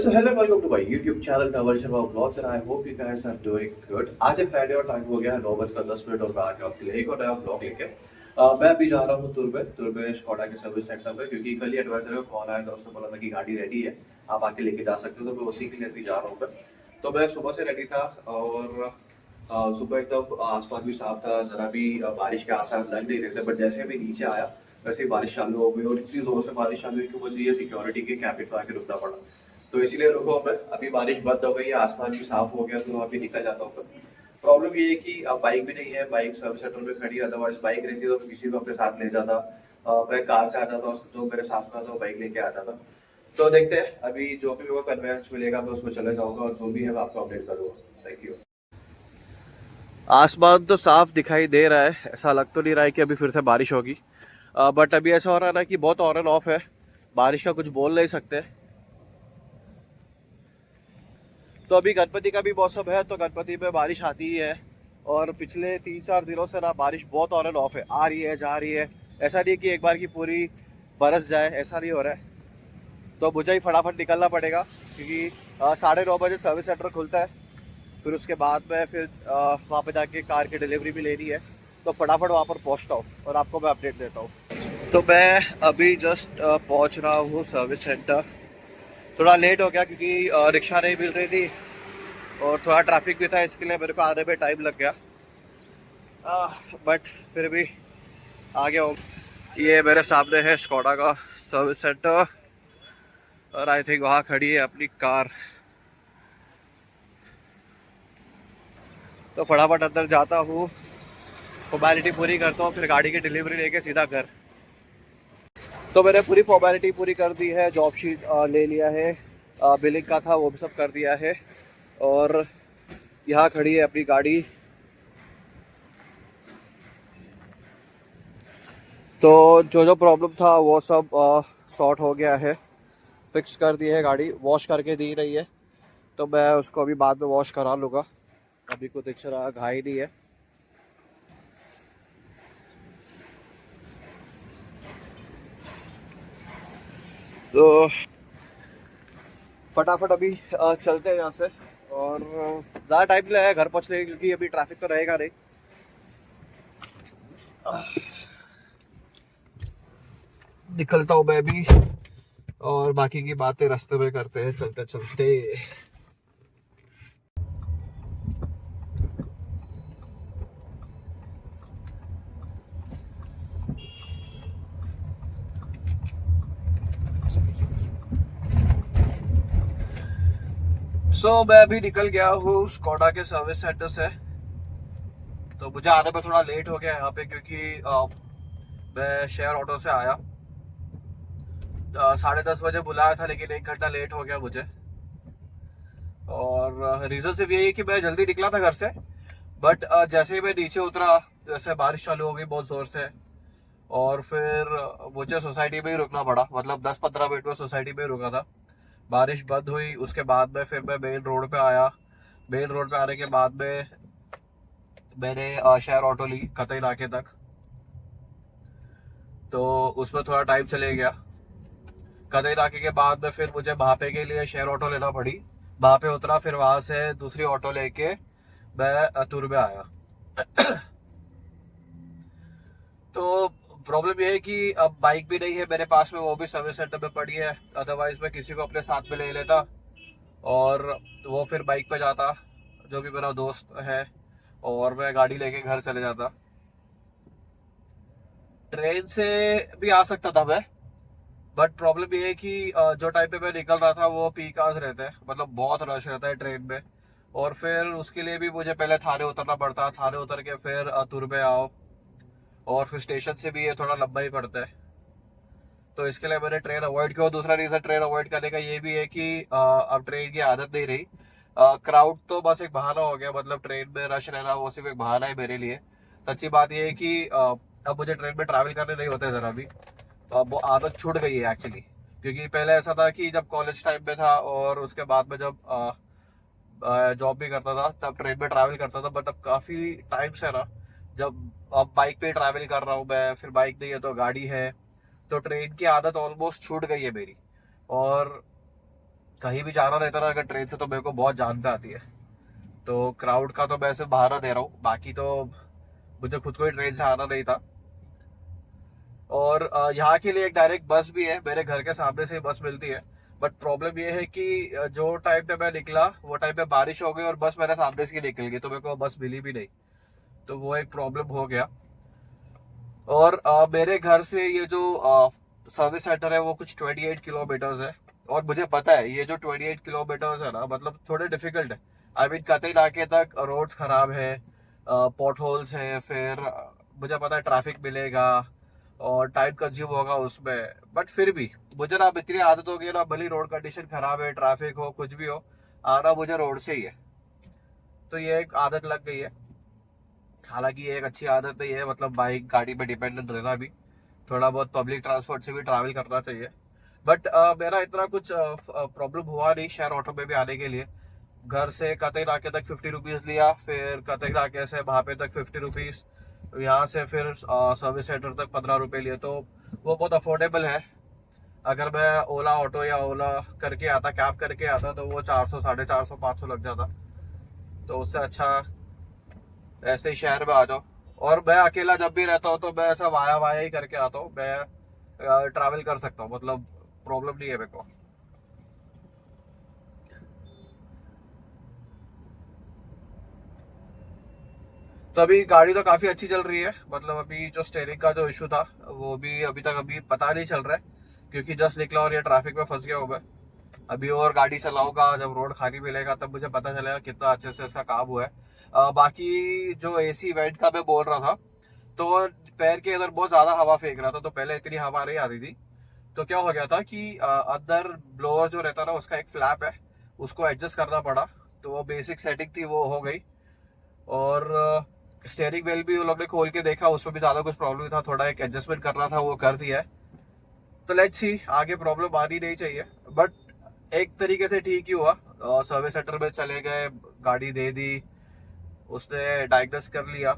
Alright, so hello, welcome to my YouTube channel Dhaval Sharma Vlogs and I hope you guys are doing good. आज है Friday और time हो गया है 9:10 और मैं आ गया आपके लिए एक और नया ब्लॉग लेके। मैं अभी जा रहा हूँ तुर्बे स्कोडा के सर्विस सेंटर पे क्योंकि कल ही एडवाइजर का कॉल आया था, उसने बोला था कि गाड़ी रेडी है, आप आके लेके जा सकते हो, तो मैं उसी के लिए अभी जा रहा हूँ मैं। तो मैं सुबह से रेडी था और सुबह एकदम आसमान भी साफ था, जरा भी बारिश के आसार लग नहीं रहे थे, बट जैसे भी नीचे आया वैसे ही बारिश चालू हो गई और इतनी जोर से बारिश चालू हुई कि मुझे सिक्योरिटी के कैबिन में आके रुकना पड़ा। तो इसीलिए रुको मैं, अभी बारिश बंद हो गई है, आसमान भी साफ हो गया, तो अभी निकल जाता हूँ। प्रॉब्लम ये है कि अब बाइक भी नहीं है, बाइक सर्विस सेंटर में खड़ी है, अदरवाइज बाइक रहती तो किसी को अपने साथ ले जाता। मैं कार से आता था, जो मेरे साथ में था बाइक लेके आता था। तो देखते हैं अभी जो भी मेरे को कन्वेंस मिलेगा मैं उसमें चले जाऊंगा और जो भी है मैं आपको अपडेट करूंगा। Thank you. आसमान तो साफ दिखाई दे रहा है, ऐसा लग तो नहीं रहा है कि अभी फिर से बारिश होगी, बट अभी ऐसा हो रहा है ना कि बहुत ऑन एंड ऑफ है, बारिश का कुछ बोल नहीं सकते। तो अभी गणपति का भी मौसम है, तो गणपति में बारिश आती ही है और पिछले 3-4 दिनों से ना बारिश बहुत ऑन एंड ऑफ है, आ रही है जा रही है, ऐसा नहीं कि एक बार की पूरी बरस जाए, ऐसा नहीं हो रहा है। तो मुझे ही फटाफट निकलना पड़ेगा क्योंकि 9:30 बजे सर्विस सेंटर खुलता है, फिर उसके बाद में फिर वहाँ पे जाके कार की डिलीवरी भी लेनी है, तो फटाफट वहाँ पर पहुँचता हूँ और आपको मैं अपडेट देता हूँ। तो मैं अभी जस्ट पहुँच रहा हूँ सर्विस सेंटर। थोड़ा लेट हो गया क्योंकि रिक्शा नहीं मिल रही थी और थोड़ा ट्रैफिक भी था, इसके लिए मेरे को आने में टाइम लग गया, बट फिर भी आ गया हूँ। ये मेरे सामने है स्कोडा का सर्विस सेंटर और आई थिंक वहाँ खड़ी है अपनी कार। तो फटाफट अंदर जाता हूँ, फॉर्मेलिटी पूरी करता हूँ, फिर गाड़ी की डिलीवरी लेके सीधा घर। तो मैंने पूरी फॉर्मेलिटी पूरी कर दी है, जॉब शीट ले लिया है, बिलिंग का था वो भी सब कर दिया है और यहाँ खड़ी है अपनी गाड़ी। तो जो प्रॉब्लम था वो सब सॉर्ट हो गया है, फिक्स कर दी है, गाड़ी वॉश करके दी रही है, तो मैं उसको अभी बाद में वॉश करा लूँगा, अभी कुछ एक्स्ट्रा घाई नहीं है। तो फटाफट अभी चलते हैं यहाँ से और ज़्यादा टाइम नहीं लगेगा घर पहुँचने क्योंकि अभी ट्रैफिक तो रहेगा नहीं। निकलता हूँ मैं भी और बाकी की बातें रास्ते में करते हैं चलते चलते। मैं अभी निकल गया हूँ स्कोडा के सर्विस सेंटर से। तो मुझे आने में थोड़ा लेट हो गया यहाँ पे क्योंकि मैं शेयर ऑटो से आया, 10:30 बजे बुलाया था लेकिन 1 घंटा लेट हो गया मुझे। और रीजन सिर्फ यही है कि मैं जल्दी निकला था घर से, बट जैसे ही मैं नीचे उतरा जैसे बारिश चालू हो गई बहुत जोर से और फिर मुझे सोसाइटी में ही रुकना पड़ा, मतलब 10-15 मिनट में सोसाइटी में ही रुका था। बारिश बंद हुई उसके बाद में फिर मैं मेन रोड पे आया। मेन रोड पे आने के बाद में मैंने शेयर ऑटो ली कतई नाके तक, तो उसमें थोड़ा टाइम चले गया। कतई नाके के बाद में फिर मुझे भापे के लिए शेयर ऑटो लेना पड़ी, वहां पे उतरा, फिर वहां से दूसरी ऑटो लेके मैं तुर्बे आया। तो प्रॉब्लम ये है कि अब बाइक भी नहीं है मेरे पास में, वो भी सर्विस सेंटर में पड़ी है, अदरवाइज मैं किसी को अपने साथ में ले लेता और वो फिर बाइक पे जाता, जो भी मेरा दोस्त है, और मैं गाड़ी लेके घर चले जाता। ट्रेन से भी आ सकता था मैं, बट प्रॉब्लम ये है कि जो टाइम पे मैं निकल रहा था वो पीक आवर्स रहते हैं, मतलब बहुत रश रहता है ट्रेन में, और फिर उसके लिए भी मुझे पहले थाने उतरना पड़ता, थाने उतर के फिर तुर्बे आओ और फिर स्टेशन से भी ये थोड़ा लंबा ही पड़ता है, तो इसके लिए मैंने ट्रेन अवॉइड किया। दूसरा रीजन ट्रेन अवॉइड करने का ये भी है कि अब ट्रेन की आदत नहीं रही। क्राउड तो बस एक बहाना हो गया, मतलब ट्रेन में रश रहना वो सिर्फ एक बहाना है मेरे लिए। सच्ची बात ये है कि अब मुझे ट्रेन में ट्रैवल करने नहीं होता है जरा भी, वो आदत छूट गई है एक्चुअली। क्योंकि पहले ऐसा था कि जब कॉलेज टाइम में था और उसके बाद में जब जॉब भी करता था तब ट्रेन में ट्रैवल करता था, बट अब काफी टाइम से ना, जब अब बाइक पे ट्रैवल कर रहा हूँ मैं, फिर बाइक नहीं है तो गाड़ी है, तो ट्रेन की आदत ऑलमोस्ट छूट गई है मेरी। और कहीं भी जाना रहता ना अगर ट्रेन से, तो मेरे को बहुत जान पे आती है। तो क्राउड का तो मैं सिर्फ बहाना दे रहा हूँ, बाकी तो मुझे खुद को ही ट्रेन से आना नहीं था। और यहाँ के लिए एक डायरेक्ट बस भी है, मेरे घर के सामने से ही बस मिलती है। बट प्रॉब्लम ये है कि जो टाइम पे मैं निकला वो टाइम पे बारिश हो गई और बस मेरे सामने से ही निकल गई, तो मेरे को बस मिली भी नहीं। तो वो एक प्रॉब्लम हो गया। और मेरे घर से ये जो सर्विस सेंटर है वो कुछ 28 किलोमीटर्स है। और मुझे पता है ये जो 28 किलोमीटर्स है ना, मतलब थोड़े डिफिकल्ट है। आई मीन कतई इलाके तक रोड्स खराब है, पॉट होल्स है, फिर मुझे पता है ट्रैफिक मिलेगा और टाइम कंज्यूम होगा उसमें। बट फिर भी मुझे ना अब इतनी आदत हो गई है ना, भले रोड कंडीशन खराब है, ट्रैफिक हो, कुछ भी हो, आना मुझे रोड से ही है। तो ये एक आदत लग गई है। हालांकि ये एक अच्छी आदत नहीं है, मतलब बाइक गाड़ी पे डिपेंडेंट रहना भी, थोड़ा बहुत पब्लिक ट्रांसपोर्ट से भी ट्रैवल करना चाहिए। बट मेरा इतना कुछ प्रॉब्लम हुआ नहीं शेयर ऑटो में भी आने के लिए। घर से कतई नाके तक 50 रुपीज लिया, फिर कतई नाके से वहां पे तक 50 रुपीज, यहाँ से फिर सर्विस सेंटर तक 15 रुपए लिए, तो वो बहुत अफोर्डेबल है। अगर मैं ओला ऑटो या ओला करके आता, कैब करके आता, तो वो 400, 450, 500 लग जाता। तो उससे अच्छा ऐसे ही शहर में आ जाओ। और मैं अकेला जब भी रहता हूँ तो मैं ऐसा वाया वाया ही करके आता हूँ, मैं ट्रैवल कर सकता हूँ, मतलब प्रॉब्लम नहीं है मेरे को। तो अभी गाड़ी तो काफी अच्छी चल रही है, मतलब अभी जो स्टेयरिंग का जो इशू था वो भी अभी तक अभी पता नहीं चल रहा है, क्योंकि जस्ट निकला और ये ट्रैफिक में फंस गया हूँ मैं। अभी और गाड़ी चलाऊंगा, जब रोड खाली मिलेगा तब मुझे पता चलेगा कितना अच्छे से इसका काम हुआ है। बाकी जो एसी वेंट का मैं बोल रहा था, तो पैर के इधर बहुत ज्यादा हवा फेंक रहा था, तो पहले इतनी हवा नहीं आती थी। तो क्या हो गया था कि अंदर ब्लोअर जो रहता ना उसका एक फ्लैप है, उसको एडजस्ट करना पड़ा। तो वो बेसिक सेटिंग थी वो हो गई। और स्टेयरिंग व्हील भी उन लोग ने खोल के देखा, उसमें भी ज्यादा कुछ प्रॉब्लम था, थोड़ा एक एडजस्टमेंट करना था, वो कर दिया है। तो लेट्स सी, आगे प्रॉब्लम आनी नहीं चाहिए। बट एक तरीके से ठीक ही हुआ, सर्विस सेंटर में चले गए, गाड़ी दे दी, उसने डायग्नोस कर लिया।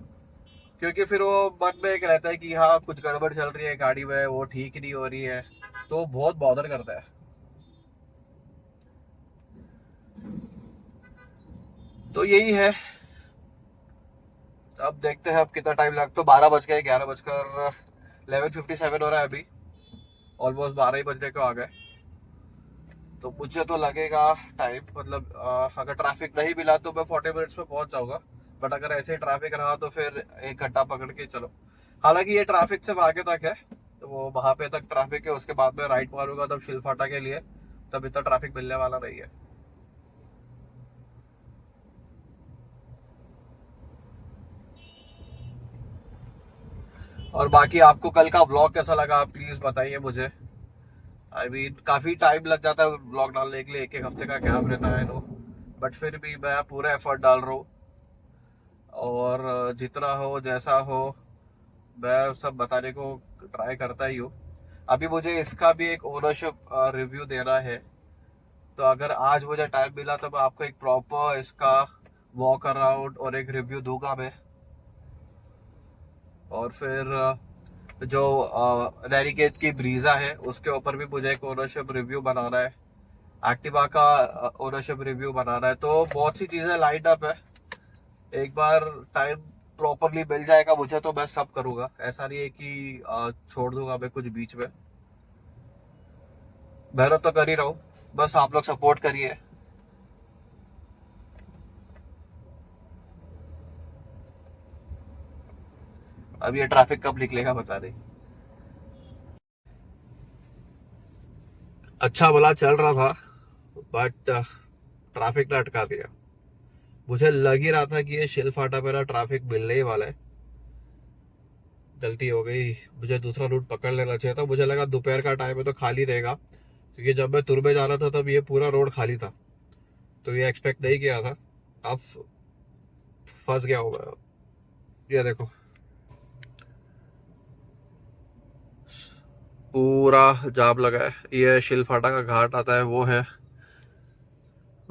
क्योंकि फिर वो मन में एक रहता है कि हाँ कुछ गड़बड़ चल रही है गाड़ी में, वो ठीक नहीं हो रही है, तो बहुत बॉदर करता है। तो यही है। अब देखते हैं अब कितना टाइम लगता, तो 12 बज गए, 11:57 हो रहा है अभी, ऑलमोस्ट 12 ही बजने को आ गए। तो मुझे तो लगेगा टाइम, मतलब अगर ट्रैफिक नहीं मिला तो मैं 40 मिनट्स में पहुंच जाऊंगा। बट अगर ऐसे ट्रैफिक रहा तो फिर 1 घंटा पकड़ के चलो। हालांकि ये ट्रैफिक से आगे तक है, तो वो वहां पे तक ट्रैफिक है, उसके बाद में राइट मारूंगा तब शिलफाटा के लिए, तब इतना ट्रैफिक मिलने वाला नहीं है। और बाकी आपको कल का व्लॉग कैसा लगा, आप प्लीज बताइए मुझे। आई मीन काफी टाइम लग जाता है व्लॉग डालने के लिए, 1 1 हफ्ते का गैप रहता है तो, बट फिर भी मैं पूरा एफर्ट डाल रहा हूँ। और जितना हो जैसा हो मैं सब बताने को ट्राई करता ही हूँ। अभी मुझे इसका भी एक ओनरशिप रिव्यू देना है, तो अगर आज मुझे टाइम मिला तो मैं आपको एक प्रॉपर इसका वॉक अराउंड और एक रिव्यू दूंगा मैं। और फिर जो रेनिकेट की ब्रीजा है उसके ऊपर भी मुझे एक ओनरशिप रिव्यू बनाना है, एक्टिवा का ओनरशिप रिव्यू बनाना है। तो बहुत सी चीजें लाइट अप है, एक बार टाइम प्रॉपरली मिल जाएगा मुझे तो मैं सब करूंगा, ऐसा नहीं है कि छोड़ दूंगा मैं कुछ बीच में। मेहनत तो कर ही रहा हूँ, बस आप लोग सपोर्ट करिए। अब ये ट्रैफिक कब निकलेगा पता नहीं। अच्छा भला चल रहा था, बट ट्रैफिक ने अटका दिया। मुझे लग ही रहा था कि ये शिल फाटा पे ना ट्रैफिक मिलने ही वाला है। गलती हो गई, मुझे दूसरा रूट पकड़ लेना चाहिए था, मुझे लगा दोपहर का टाइम है तो खाली रहेगा, क्योंकि जब मैं तुरबे जा रहा था तब ये पूरा रोड खाली था। तो ये एक्सपेक्ट नहीं किया था। अब फंस गया हूँ मैं। ये देखो, पूरा जाम लगा है, ये शिलफाटा का घाट आता है वो है,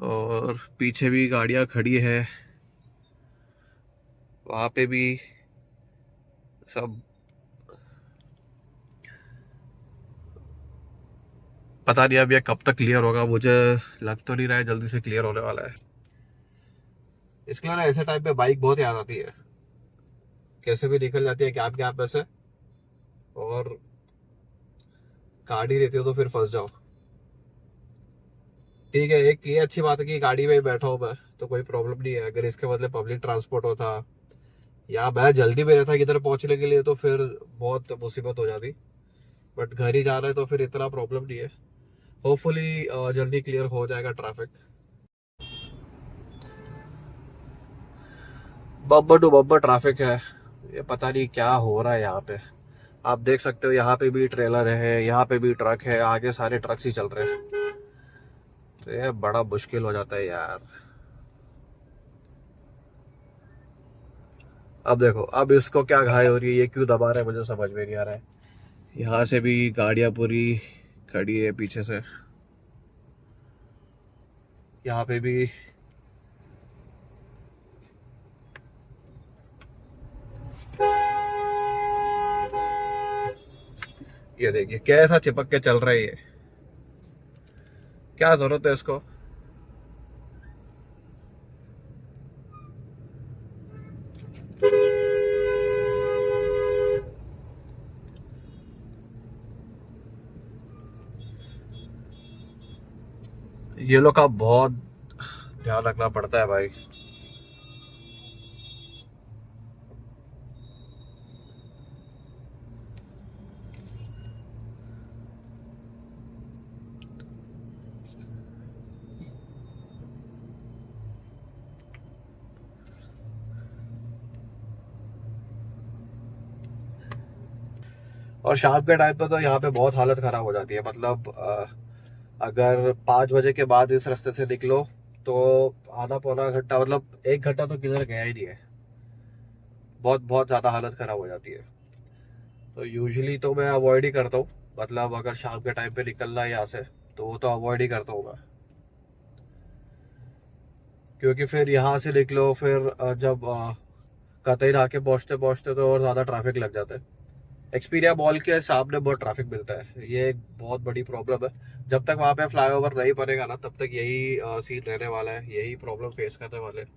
और पीछे भी गाड़ियां खड़ी है, वहां पे भी सब। पता नहीं अब ये कब तक क्लियर होगा, मुझे लग तो नहीं रहा है जल्दी से क्लियर होने वाला है। इसके लिए ना ऐसे टाइम पे बाइक बहुत याद आती है, कैसे भी निकल जाती है गैप गैप में से, और गाड़ी रहती हो तो फिर फंस जाओ। ठीक है, एक ये अच्छी बात है कि गाड़ी में ही बैठा हूँ मैं तो कोई प्रॉब्लम नहीं है। अगर इसके बदले पब्लिक ट्रांसपोर्ट होता या मैं जल्दी में रहता किधर पहुंचने के लिए तो फिर बहुत मुसीबत हो जाती। बट घर ही जा रहे हैं तो फिर इतना प्रॉब्लम नहीं है। होपफुली जल्दी क्लियर हो जाएगा traffic. Bumper to bumper traffic है, ये पता नहीं क्या हो रहा है यहाँ पे। आप देख सकते हो यहाँ पे भी ट्रेलर है, यहाँ पे भी ट्रक है, आगे सारे ट्रक्स ही चल रहे हैं। तो ये बड़ा मुश्किल हो जाता है यार। अब देखो, अब इसको क्या घाई हो रही है, ये क्यों दबा रहा है मुझे समझ में नहीं आ रहा है। यहाँ से भी गाड़ियां पूरी खड़ी है पीछे से, यहाँ पे भी। ये देखिए कैसा चिपक के चल रहा है ये, क्या जरूरत है इसको। ये लोग का बहुत ध्यान रखना पड़ता है भाई। और शाम के टाइम पे तो यहाँ पे बहुत हालत खराब हो जाती है। मतलब अगर 5 बजे के बाद इस रास्ते से निकलो तो आधा पौना घंटा, मतलब 1 घंटा तो किधर गया ही नहीं है। बहुत बहुत ज्यादा हालत खराब हो जाती है। तो यूजुअली तो मैं अवॉइड ही करता हूँ। मतलब अगर शाम के टाइम पे निकलना है यहाँ से तो वो तो अवॉइड ही करता हूँ मैं। क्योंकि फिर यहाँ से निकलो फिर जब कतई आके पहुँचते पहुँचते तो और ज़्यादा ट्रैफिक लग जाता है। एक्सपीरिया मॉल के सामने बहुत ट्रैफिक मिलता है, ये एक बहुत बड़ी प्रॉब्लम है। जब तक वहाँ पे फ्लाईओवर नहीं बनेगा ना तब तक यही सीन रहने वाला है, यही प्रॉब्लम फेस करने वाले हैं।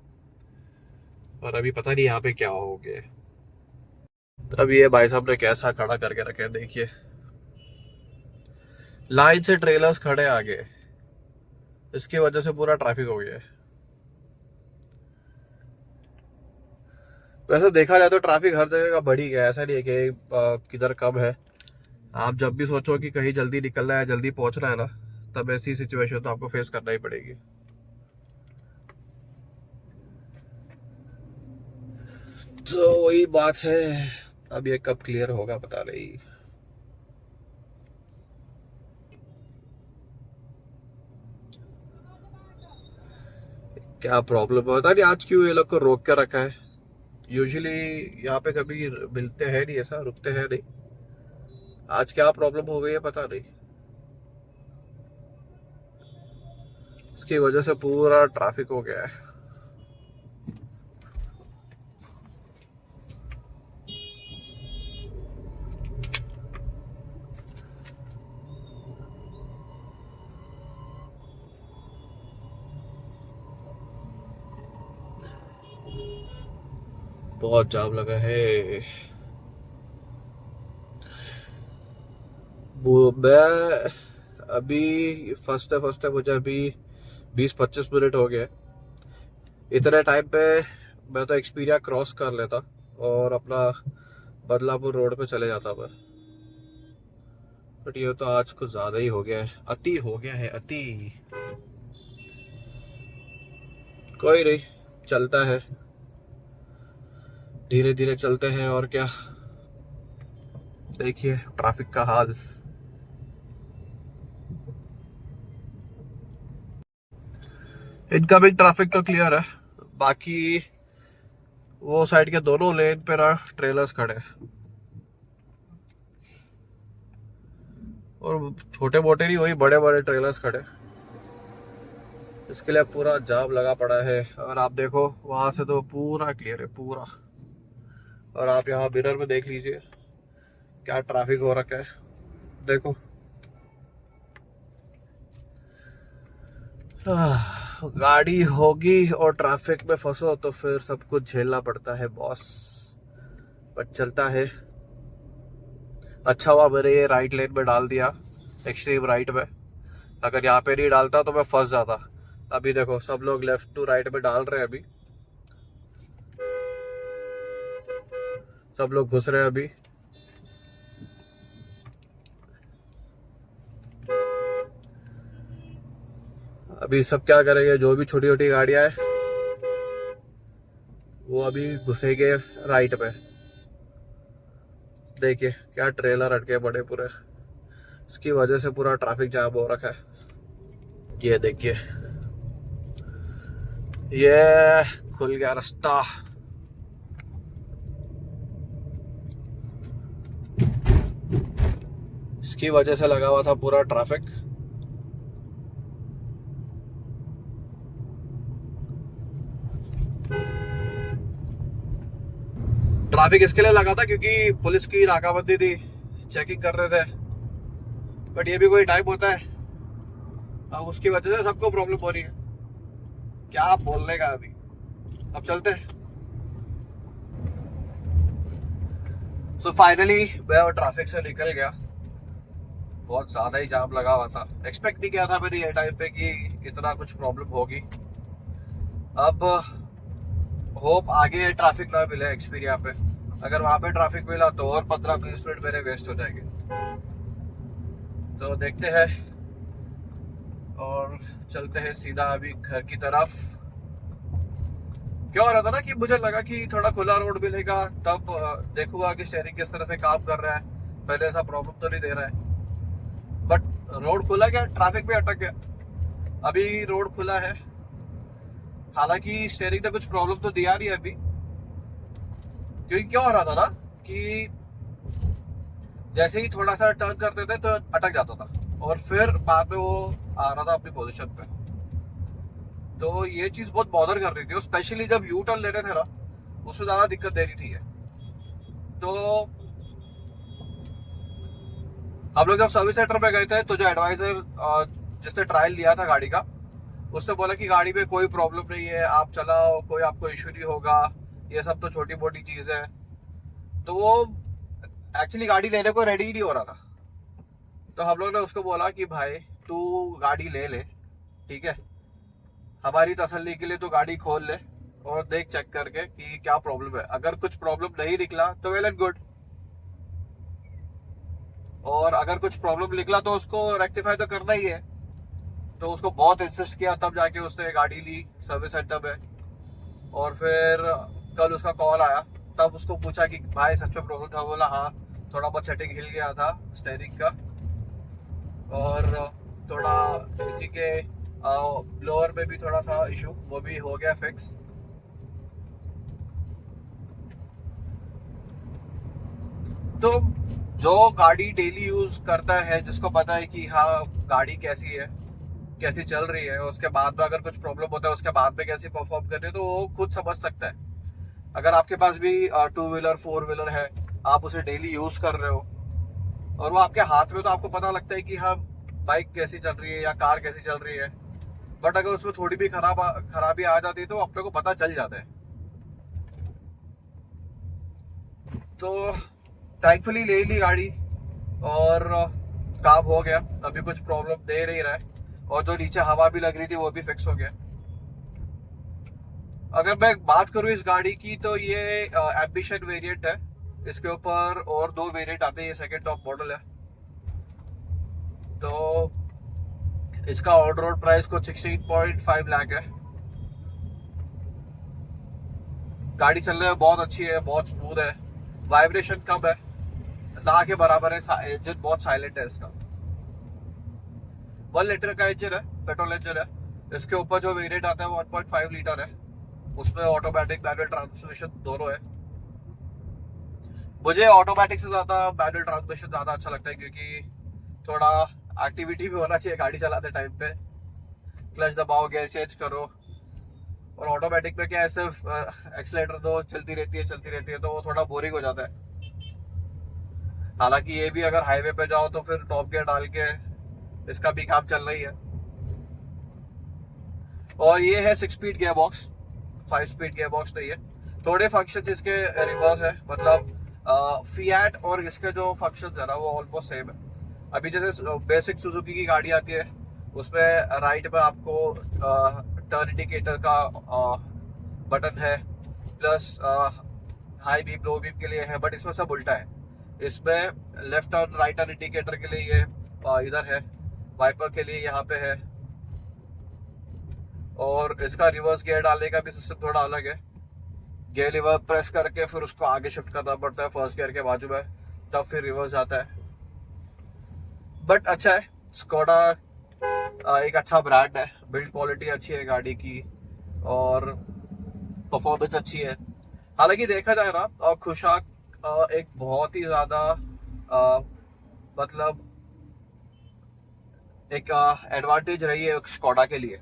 और अभी पता नहीं यहाँ पे क्या हो गया है। अब ये भाई साहब ने कैसा खड़ा करके रखे हैं देखिए, लाइन से ट्रेलर्स खड़े आगे, इसकी वजह से पूरा ट्रैफिक हो गया है। वैसे देखा जाए तो ट्रैफिक हर जगह का बढ़ ही गया है, ऐसा नहीं है कि किधर कम है। आप जब भी सोचो कि कहीं जल्दी निकलना है, जल्दी पहुंचना है ना, तब ऐसी सिचुएशन तो आपको फेस करना ही पड़ेगी। तो वही बात है, अब ये कब क्लियर होगा पता नहीं। क्या प्रॉब्लम है पता नहीं, आज क्यों ये लोग को रोक के रखा है। यूजुअली यहाँ पे कभी मिलते हैं नहीं, ऐसा रुकते हैं नहीं। आज क्या प्रॉब्लम हो गई है पता नहीं, इसकी वजह से पूरा ट्रैफिक हो गया है। बहुत जाम लगा है। वो मैं अभी फंसते फंसते मुझे अभी 20-25 मिनट हो गए। इतने टाइम पे मैं तो एक्सपीरिया क्रॉस कर लेता और अपना बदलापुर रोड पे चले जाता मैं। बट ये तो आज कुछ ज्यादा ही हो गया है, अति हो गया है अति। कोई नहीं, चलता है, धीरे धीरे चलते हैं और क्या। देखिए ट्रैफिक का हाल। इनकमिंग ट्रैफिक तो क्लियर है, बाकी वो साइड के दोनों लेन पे ना ट्रेलर्स खड़े हैं। और छोटे मोटे नहीं, वही बड़े बड़े ट्रेलर्स खड़े हैं। इसके लिए पूरा जाम लगा पड़ा है। और आप देखो वहां से तो पूरा क्लियर है पूरा। और आप यहाँ मिरर में देख लीजिए क्या ट्रैफिक हो रखा है, देखो। गाड़ी होगी और ट्रैफिक में फंसो तो फिर सब कुछ झेलना पड़ता है बॉस, बट चलता है। अच्छा हुआ मैंने ये राइट लेन में डाल दिया, एक्सट्रीम राइट में। अगर यहाँ पे नहीं डालता तो मैं फंस जाता। अभी देखो सब लोग लेफ्ट टू राइट में डाल रहे हैं, अभी सब लोग घुस रहे हैं अभी। अभी सब क्या करेंगे, जो भी छोटी छोटी गाड़ियां है वो अभी घुसेंगे राइट में। देखिए क्या ट्रेलर अटके पड़े पूरे, इसकी वजह से पूरा ट्रैफिक जाम हो रखा है। ये देखिए ये खुल गया रास्ता। इसकी वजह से लगा हुआ था पूरा ट्रैफिक। ट्रैफिक इसके लिए लगा था क्योंकि पुलिस की नाकाबंदी थी, चेकिंग कर रहे थे। बट ये भी कोई टाइप होता है, अब उसकी वजह से सबको प्रॉब्लम हो रही है। क्या बोलने का अभी, अब चलते हैं। सो फाइनली मैं ट्रैफिक से निकल गया। बहुत ज्यादा ही जाम लगा हुआ था, एक्सपेक्ट नहीं किया था मैंने ये टाइम पे कि इतना कुछ प्रॉब्लम होगी। अब होप आगे ट्रैफिक ना मिले एक्सपीरिया पे। अगर वहां पे ट्रैफिक मिला तो और 15-20 मिनट मेरे वेस्ट हो जाएंगे। तो देखते हैं और चलते हैं सीधा अभी घर की तरफ। क्या हो रहा था ना कि मुझे लगा कि थोड़ा खुला रोड मिलेगा तब देखूंगा कि स्टीयरिंग किस तरह से काम कर रहा है, पहले ऐसा प्रॉब्लम तो नहीं दे रहा है। बट रोड खुला गया, ट्रैफिक भी अटक गया। अभी रोड खुला है, हालांकि स्टीयरिंग ने कुछ प्रॉब्लम तो दिया नहीं अभी। क्योंकि क्या हो रहा था ना कि जैसे ही थोड़ा सा टर्न करते थे तो अटक जाता था और फिर बाद में वो आ रहा था अपनी पोजीशन पे। तो ये चीज बहुत बॉदर कर रही थी, स्पेशली जब यू टर्न ले रहे थे ना, उसमें ज्यादा दिक्कत दे रही थी ये। तो हम लोग जब सर्विस सेंटर पे गए थे तो जो एडवाइजर जिसने ट्रायल लिया था गाड़ी का, उसने बोला कि गाड़ी में कोई प्रॉब्लम नहीं है, आप चलाओ, कोई आपको इश्यू नहीं होगा, ये सब तो छोटी मोटी चीज है। तो वो एक्चुअली गाड़ी लेने को रेडी ही नहीं हो रहा था। तो हम लोग ने उसको बोला कि भाई तू गाड़ी ले ले, ठीक है, हमारी तसल्ली के लिए तू गाड़ी खोल ले और देख चेक करके कि क्या प्रॉब्लम है। अगर कुछ प्रॉब्लम नहीं निकला तो वेल एंड गुड, और अगर कुछ प्रॉब्लम निकला तो उसको रेक्टिफाई तो करना ही है। तो उसको बहुत इंसिस्ट किया, तब जाके उसने गाड़ी ली सर्विस सेंटर में। और फिर कल उसका कॉल आया, तब उसको पूछा कि भाई सच में प्रॉब्लम था? बोला हाँ, थोड़ा बहुत सेटिंग हिल गया था स्टीयरिंग का, और थोड़ा इसी के ब्लोअर में भी थोड़ा था इशू, वो भी हो गया फिक्स। तो जो गाड़ी डेली यूज करता है, जिसको पता है कि हाँ गाड़ी कैसी है, कैसी चल रही है, उसके बाद में अगर कुछ प्रॉब्लम होता है उसके बाद में कैसी परफॉर्म कर रही है, तो वो खुद समझ सकता है। अगर आपके पास भी 2 व्हीलर 4 व्हीलर है, आप उसे डेली यूज कर रहे हो और वो आपके हाथ में, तो आपको पता लगता है कि हाँ बाइक कैसी चल रही है या कार कैसी चल रही है। बट अगर उसमें थोड़ी भी खराबी आ जाती है तो अपने को पता चल जाता है। तो थैंकफुली ले ली गाड़ी और काम हो गया, अभी कुछ प्रॉब्लम दे नहीं रहा है, और जो नीचे हवा भी लग रही थी वो भी फिक्स हो गया। अगर मैं बात करूं इस गाड़ी की तो ये एम्बिशन वेरिएंट है, इसके ऊपर और 2 वेरिएंट आते हैं, ये सेकंड टॉप मॉडल है। तो इसका ऑन रोड प्राइस को 16.5 लाख है। गाड़ी चलने में बहुत अच्छी है, बहुत स्मूथ है, वाइब्रेशन कम है, ना के बराबर है, इंजन बहुत साइलेंट है इसका। 1 लीटर का इंजन है, पेट्रोल इंजन है। इसके ऊपर जो वेरिएंट आता है वो 1.5 लीटर है, उसमें ऑटोमेटिक मैनुअल ट्रांसमिशन दोनों है। मुझे ऑटोमेटिक से ज्यादा मैनुअल ट्रांसमिशन ज्यादा अच्छा लगता है, क्योंकि थोड़ा एक्टिविटी भी होना चाहिए गाड़ी चलाते टाइम पे। क्लच दबाओ, गियर चेंज करो, और ऑटोमेटिक में क्या है, सिर्फ एक्सीलेटर दो, चलती रहती है, तो वो थोड़ा बोरिंग हो जाता है। हालांकि ये भी अगर हाईवे पे जाओ तो फिर टॉप गियर डाल के इसका भी काम चल रही है। और ये है 6 speed gear box, 5 speed gear box नहीं है। थोड़े फंक्शन इसके रिवर्स है, मतलब फिएट और इसके जो फंक्शन है ना वो ऑलमोस्ट सेम है। अभी जैसे बेसिक सुजुकी की गाड़ी आती है उसमें राइट में आपको टर्न इंडिकेटर का बटन है, plus high beam low beam के लिए है, बट इसमें सब उल्टा है। इसमें left turn right turn indicator के लिए ये इधर है, वाइपर के लिए यहाँ पे है, और इसका रिवर्स गियर डालने का भी सिस्टम थोड़ा अलग है। गियर लीवर प्रेस करके फिर उसको आगे शिफ्ट करना पड़ता है फर्स्ट गियर के बाजू में, तब फिर रिवर्स आता है। बट अच्छा है, स्कोडा एक अच्छा ब्रांड है, बिल्ड क्वालिटी अच्छी है गाड़ी की और परफॉर्मेंस अच्छी है। हालांकि देखा जाए ना, खुशाक एक बहुत ही ज्यादा मतलब एक एडवांटेज रही है स्कोडा के लिए,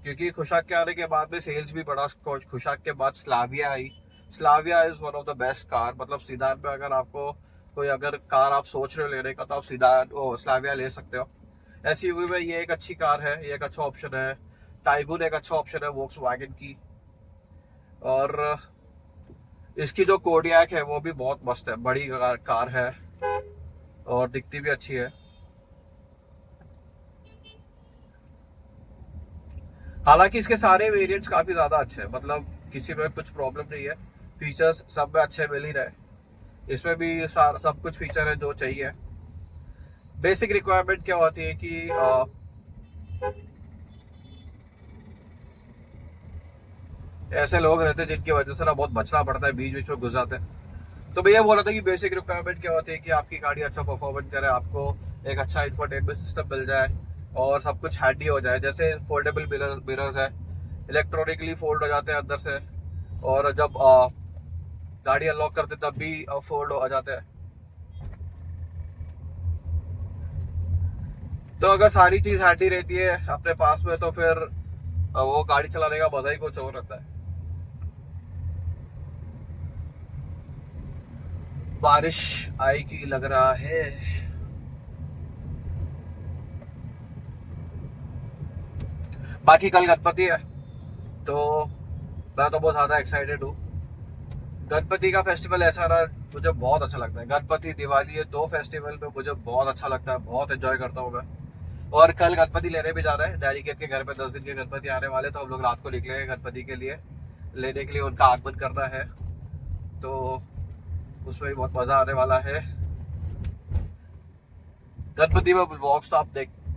क्योंकि खुशाक के आने के बाद में सेल्स भी बढ़ा। खुशाक के बाद Slavia I. Slavia is one of the best car, मतलब सीडान पे अगर आपको कोई अगर कार आप सोच रहे हो लेने का तो आप सीडान स्लाविया ले सकते हो। एसयूवी में ये एक अच्छी कार है, ये एक अच्छा ऑप्शन है। टाइगून एक अच्छा ऑप्शन है वोक्सवैगन की, और इसकी जो कोडियाक है वो भी बहुत मस्त है, बड़ी कार है और दिखती भी अच्छी है। हालांकि इसके सारे वेरिएंट्स काफी ज्यादा अच्छे हैं, मतलब किसी में कुछ प्रॉब्लम नहीं है, फीचर्स सब में अच्छे मिल ही रहे। इसमें भी सब कुछ फीचर है जो चाहिए। बेसिक रिक्वायरमेंट क्या होती है कि ऐसे लोग रहते हैं जिनकी वजह से ना बहुत बचना पड़ता है, बीच बीच में घुस जाते हैं। तो मैं ये बोल रहा था कि बेसिक रिक्वायरमेंट क्या होती है कि आपकी गाड़ी अच्छा परफॉर्मेंस करे, आपको एक अच्छा इंफोटेनमेंट सिस्टम मिल जाए और सब कुछ हैंडी हो जाए। जैसे फोल्डेबल मिरर्स है, इलेक्ट्रॉनिकली फोल्ड हो जाते हैं अंदर से, और जब गाड़ी अनलॉक करते तब भी फोल्ड हो जाते हैं। तो अगर सारी चीज हैंडी रहती है अपने पास में तो फिर वो गाड़ी चलाने का मजा ही कुछ और रहता है। बारिश आएगी लग रहा है। बाकी कल गणपति है, तो मैं तो बहुत ज्यादा एक्साइटेड हूँ। गणपति का फेस्टिवल ऐसा ना मुझे बहुत अच्छा लगता है। गणपति दिवाली ये दो फेस्टिवल में मुझे बहुत अच्छा लगता है, बहुत एंजॉय करता हूँ मैं। और कल गणपति लेने भी जा रहे हैं डैडी के घर पे, 10 दिन के गणपति आने वाले, तो हम लोग रात को निकलेंगे गणपति के लिए लेने के लिए, उनका आगमन करना है। तो उसमें भी बहुत मजा आने वाला है। गणपति में व्लॉग्स तो आप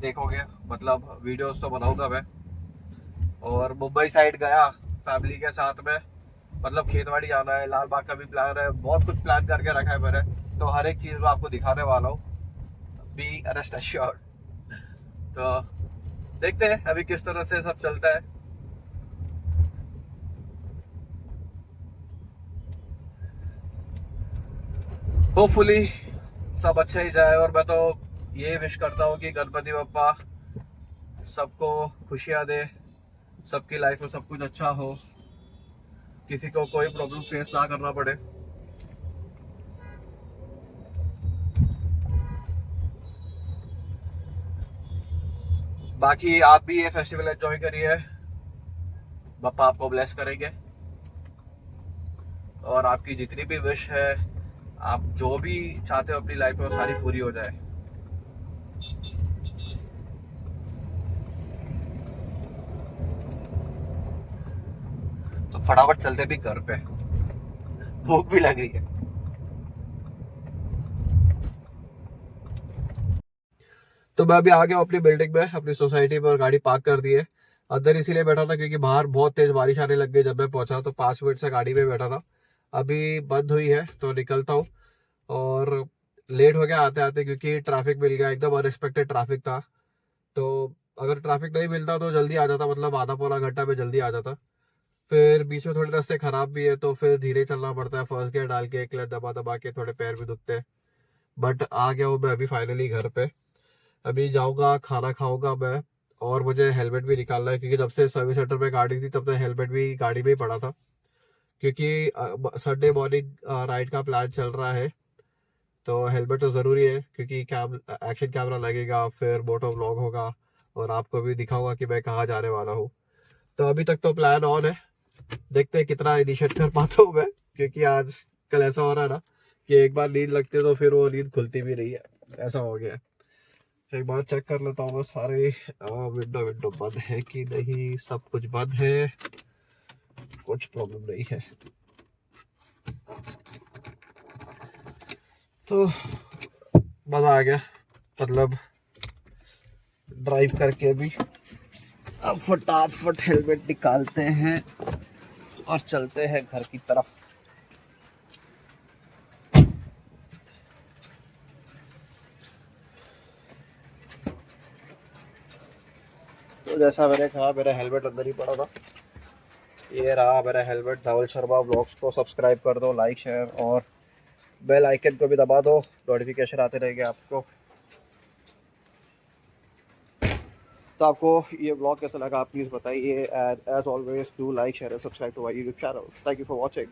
देखोगे, मतलब वीडियोस तो बनाऊंगा मैं। और मुंबई साइड गया फैमिली के साथ में, मतलब खेतवाड़ी जाना है, लाल बाग का भी प्लान है, बहुत कुछ प्लान करके रखा है मैंने। तो हर एक चीज में आपको दिखाने वाला हूँ, बी रेस्ट एश्योर्ड। तो देखते हैं अभी किस तरह से सब चलता है। होपफुली सब अच्छा ही जाए, और मैं तो ये विश करता हूँ कि गणपति बप्पा सबको खुशियाँ दे, सबकी लाइफ में सब कुछ अच्छा हो, किसी को कोई प्रॉब्लम फेस ना करना पड़े। बाकी आप भी ये फेस्टिवल एंजॉय करिए, बप्पा आपको ब्लेस करेंगे, और आपकी जितनी भी विश है, आप जो भी चाहते हो अपनी लाइफ में वो सारी पूरी हो जाए। तो फटाफट चलते भी घर पे, भूख भी लग रही है। तो मैं अभी आ गया अपनी बिल्डिंग में, अपनी सोसाइटी में, और गाड़ी पार्क कर दी है। अंदर इसीलिए बैठा था क्योंकि बाहर बहुत तेज बारिश आने लग गई जब मैं पहुंचा, तो 5 मिनट से गाड़ी में बैठा था। अभी बंद हुई है तो निकलता हूँ। और लेट हो गया आते आते क्योंकि ट्रैफिक मिल गया, एकदम अनएक्सपेक्टेड ट्रैफिक था। तो अगर ट्रैफिक नहीं मिलता तो जल्दी आ जाता, मतलब आधा पौना घंटा में जल्दी आ जाता। फिर बीच में थोड़े रास्ते खराब भी है तो फिर धीरे चलना पड़ता है, फर्स्ट गियर डाल के, क्लच दबा दबा के, थोड़े पैर भी दुखते हैं। बट आ गया हूँ मैं अभी फाइनली घर पे। अभी जाऊंगा, खाना खाऊंगा मैं, और मुझे हेलमेट भी निकालना है क्योंकि जब से सर्विस सेंटर पे गाड़ी थी तब तक हेलमेट भी गाड़ी में ही पड़ा था। क्योंकि संडे मॉर्निंग राइड का प्लान चल रहा है, तो हेलमेट तो ज़रूरी है क्योंकि एक्शन कैमरा लगेगा, फिर मोटो व्लॉग होगा और आपको भी दिखाऊंगा कि मैं कहाँ जाने वाला हूँ। तो अभी तक तो प्लान ऑन है, देखते हैं कितना इनिशिएट कर पाता हूँ मैं, क्योंकि आज कल ऐसा हो रहा है ना कि एक बार नींद लगती है तो फिर वो नींद खुलती भी नहीं है, ऐसा हो गया। एक बार चेक कर लेता हूँ बस सारे विंडो विंडो बंद है कि नहीं, सब कुछ बंद है, कुछ प्रॉब्लम नहीं है। तो मजा आ गया, मतलब ड्राइव करके भी। अब फटाफट हेलमेट निकालते हैं और चलते हैं घर की तरफ। तो जैसा मैंने कहा, मेरा हेलमेट अंदर ही पड़ा था, ये रहा मेरा हेलमेट। धवल शर्मा ब्लॉग्स को सब्सक्राइब कर दो, लाइक शेयर और बेल आइकन को भी दबा दो, नोटिफिकेशन आते रहेंगे आपको। तो आपको ये ब्लॉग कैसा लगा आप प्लीज़ बताइए, and as always do like share and subscribe to my YouTube channel. Thank you for watching.